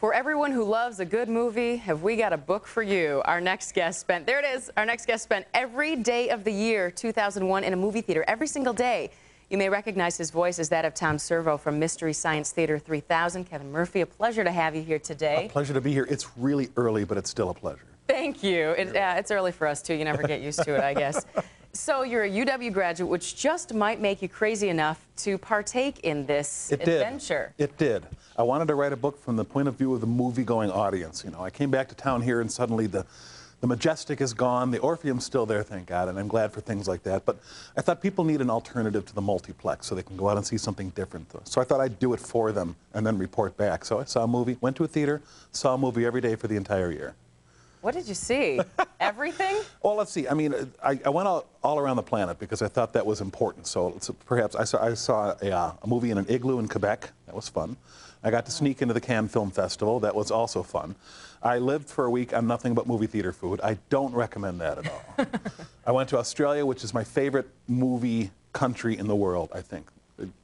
For everyone who loves a good movie, have we got a book for you? Our next guest spent, there it is, our next guest spent every day of the year 2001 in a movie theater, every single day. You may recognize his voice as that of Tom Servo from Mystery Science Theater 3000. Kevin Murphy, a pleasure to have you here today. A pleasure to be here. It's really early, but it's still a pleasure. Thank you. It's early for us, too. You never get used to it, I guess. So you're a UW graduate, which just might make you crazy enough to partake in this adventure. It did. I wanted to write a book from the point of view of the movie-going audience. You know, I came back to town here, and suddenly the Majestic is gone. The Orpheum's still there, thank God, and I'm glad for things like that. But I thought people need an alternative to the multiplex so they can go out and see something different. So I thought I'd do it for them and then report back. So I saw a movie, went to a theater, saw a movie every day for the entire year. What did you see? Everything? Well, let's see. I mean, I went all around the planet because I thought that was important. So perhaps I saw a movie in an igloo in Quebec. That was fun. I got to sneak into the Cannes Film Festival. That was also fun. I lived for a week on nothing but movie theater food. I don't recommend that at all. I went to Australia, which is my favorite movie country in the world, I think.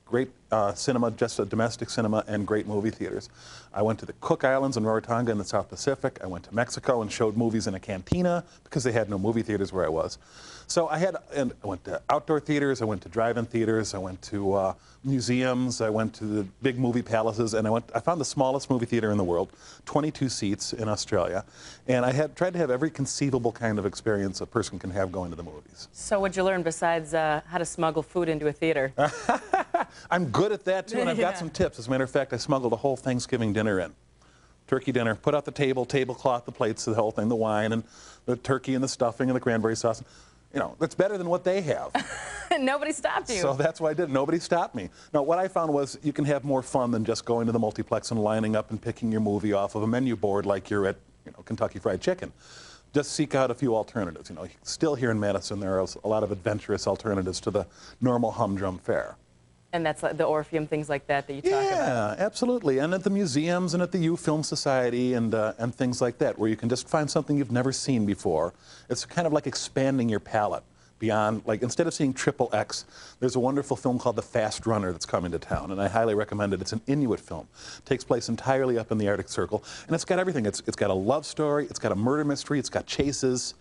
Great cinema, just a domestic cinema, and great movie theaters. I went to the Cook Islands and Rarotonga in the South Pacific. I went to Mexico and showed movies in a cantina because they had no movie theaters where I was. So I went to outdoor theaters, I went to drive-in theaters, I went to museums, I went to the big movie palaces, and I found the smallest movie theater in the world, 22 seats in Australia, and I tried to have every conceivable kind of experience a person can have going to the movies. So what'd you learn besides how to smuggle food into a theater? I'm good at that, too, and I've got some tips. As a matter of fact, I smuggled a whole Thanksgiving dinner in. Turkey dinner, put out the tablecloth, the plates, the whole thing, the wine, and the turkey and the stuffing and the cranberry sauce. You know, that's better than what they have. Nobody stopped you. So that's what I did. Nobody stopped me. Now, what I found was you can have more fun than just going to the multiplex and lining up and picking your movie off of a menu board like you're at, Kentucky Fried Chicken. Just seek out a few alternatives. You know, still here in Madison, there are a lot of adventurous alternatives to the normal humdrum fare. And that's like the Orpheum, things like that you talk about? Yeah, absolutely. And at the museums and at the U Film Society and things like that, where you can just find something you've never seen before. It's kind of like expanding your palette beyond, like, instead of seeing XXX, there's a wonderful film called The Fast Runner that's coming to town, and I highly recommend it. It's an Inuit film. It takes place entirely up in the Arctic Circle, and it's got everything. It's got a love story, it's got a murder mystery, it's got chases,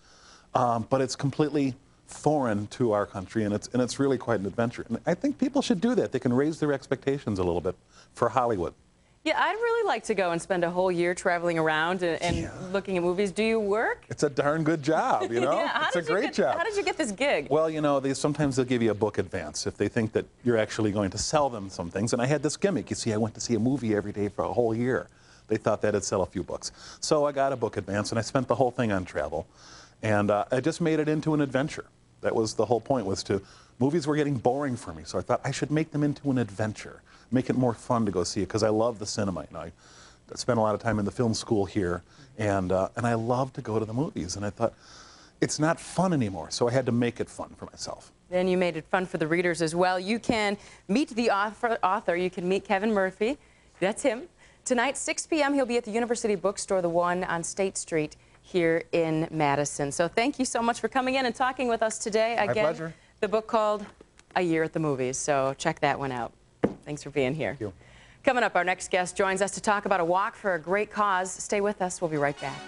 but it's completely foreign to our country, and it's really quite an adventure. And I think people should do that. They can raise their expectations a little bit for Hollywood. Yeah, I'd really like to go and spend a whole year traveling around and looking at movies. Do you work? It's a darn good job, you know? Yeah, it's a great job. How did you get this gig? Well, you know, sometimes they'll give you a book advance if they think that you're actually going to sell them some things. And I had this gimmick. You see, I went to see a movie every day for a whole year. They thought that'd sell a few books. So I got a book advance, and I spent the whole thing on travel. And I just made it into an adventure. That was the whole point, movies were getting boring for me, so I thought I should make them into an adventure, make it more fun to go see it, because I love the cinema. You know, I spent a lot of time in the film school here, and I love to go to the movies, and I thought, it's not fun anymore, so I had to make it fun for myself. Then you made it fun for the readers as well. You can meet the author. You can meet Kevin Murphy. That's him. Tonight, 6 p.m., he'll be at the University Bookstore, the one on State Street, here in Madison. So thank you so much for coming in and talking with us today. Again, my pleasure. The book called A Year at the Movies, so check that one out. Thanks for being here. Thank you. Coming up, our next guest joins us to talk about a walk for a great cause. Stay with us. We'll be right back.